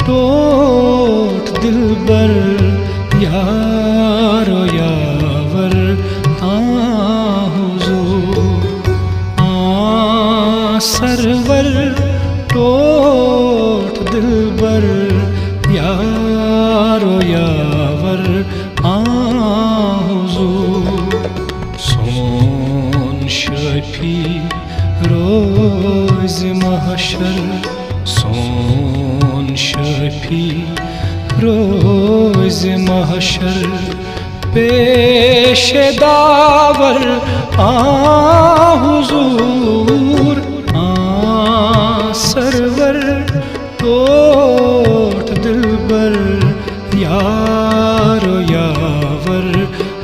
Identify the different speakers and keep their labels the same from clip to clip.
Speaker 1: टोट दिलबर यारो यावर हुजूर सरवर टोट दिलबर यारो यावर हुजूर सोन शफी रोज महशर सोन शफी रोज महशर पेश दावर हुजूर सरवर टोट दिलबर यारो यावर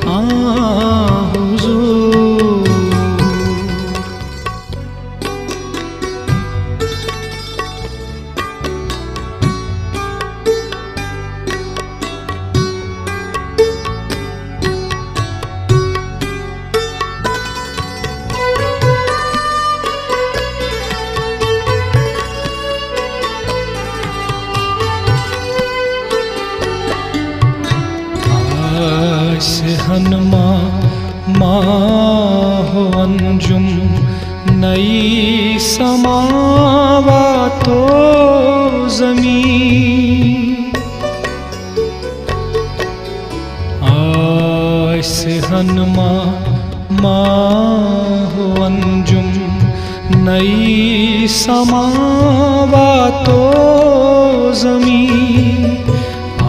Speaker 1: हुजूर हनमा माहो अंजुम नई समावातो ज़मीं आइसे हनमा माहो अंजुम नई समावातो ज़मीं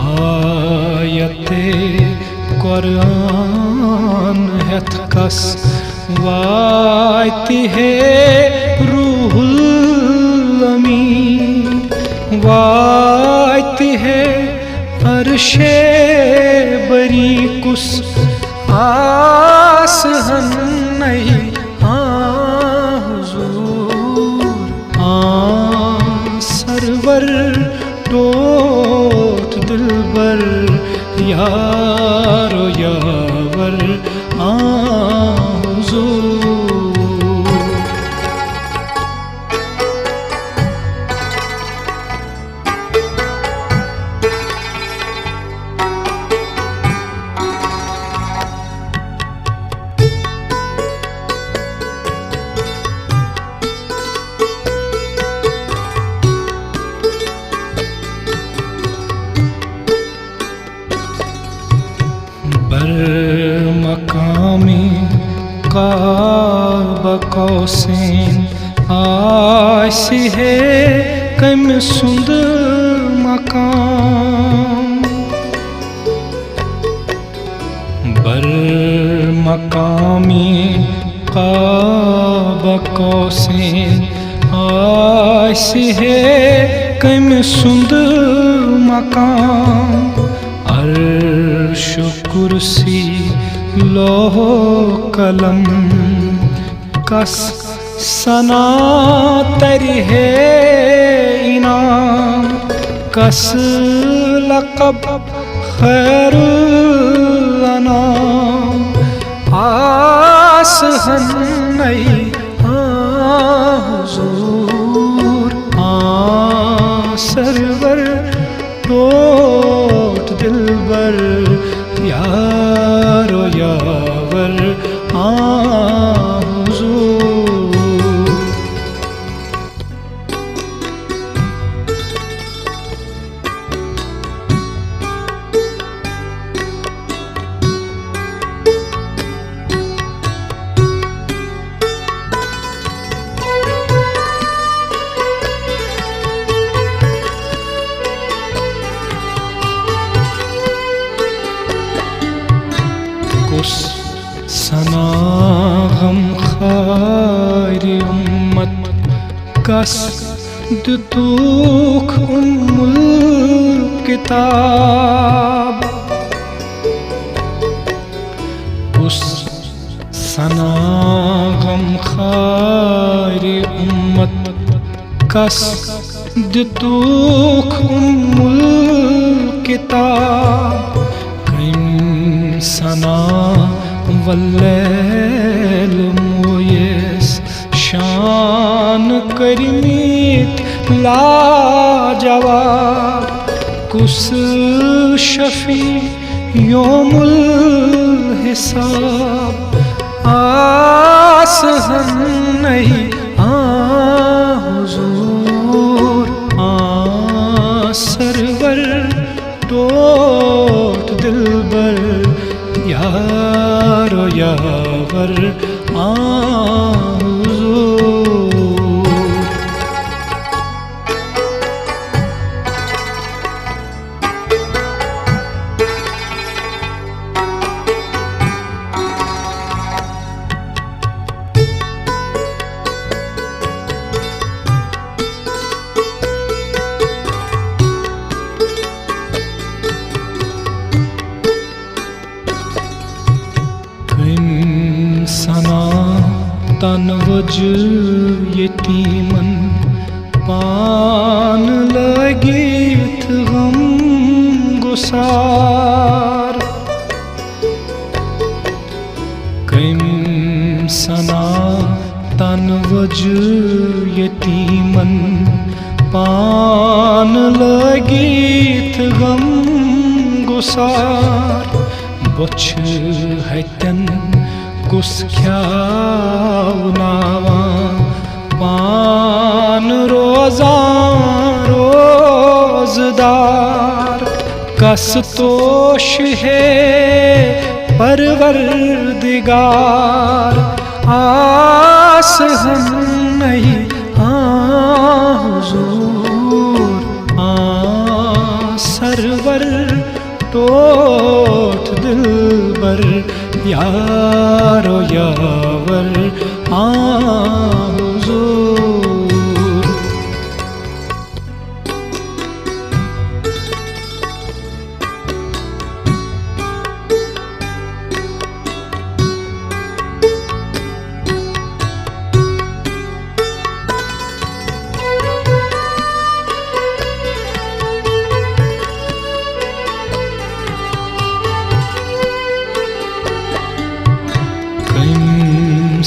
Speaker 1: आयते कुरान हथ कस वायती है रूहुल अमीन वायती है अर्शे बरी कुस आस हन्नई हुजूर सरवर टोट दिलबर यारो यावर हुजूर मकामी काबा कौसेन आसी है कम सुंदर मकाम बर मकामी काबा कौसेन आसी है कम सुंदर मकाम अर्श कुर्सी लोहो कलम कस सना तरी है इनाम कस लक़ब खैरुल अनाम आस हन्नई हुजूर सरवर टोट दिलबर यारो यावर हुजूर सना गम खारी उम्मत कस दुतूख उम्मुल किताब उस सना गम खारी उम्मत कस दुतूख उम्मुल किताब सना वल्लैल मोयस शान करमीत लाजवाब कुस शफी योमुल हिसाब आस हम नहीं हुजूर सरवर टोट दिलबर यारो यावर सना तनवज यतीमन पान लगित गम गुसार कम सना तनवज यतीमन पान लगित गम गुसार बछ हतन कुस ख्यावनावा पान रोजा रोजदार कस तोश है परवरदिगार आस हम नहीं हुजूर सरवर टोट दिलबर यारो यावर हुजूर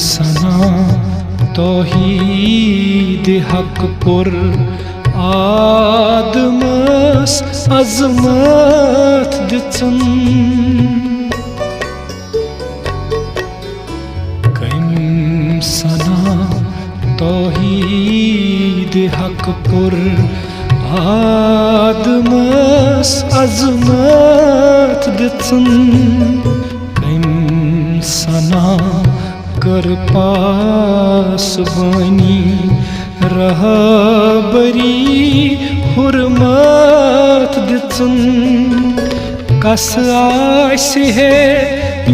Speaker 1: सना तौहीद हक पुर आदमस अजमत दितन कम सना तौहीद हक पुर आदमस अजमत दितन कम सना कर पास बनी रहबरी हुरमत दितन कस आसि है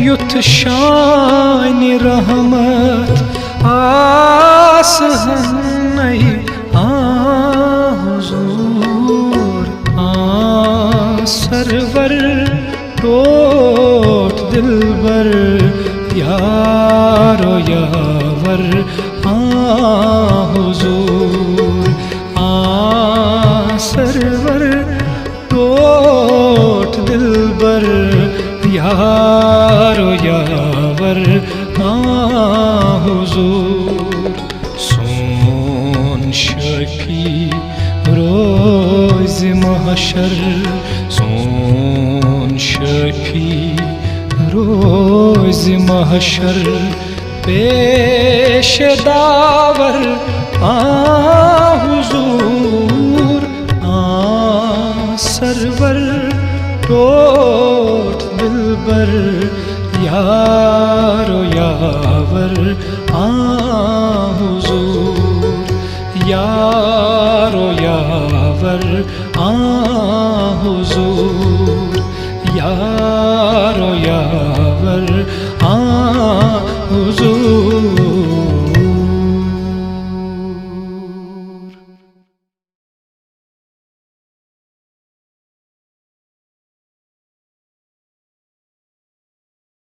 Speaker 1: युथ शान रहमत आस हम नहीं हुजूर सरवर टोट दिलबर यारो यावर हुजूर सरवर टोट दिलबर यारो यावर हुजूर सोन शफी रोज महशर सोन शफी रोज महशर पेश दावर हुजूर सरवर टोट दिलबर यारो यावर हुजूर यारो यावर हुजूर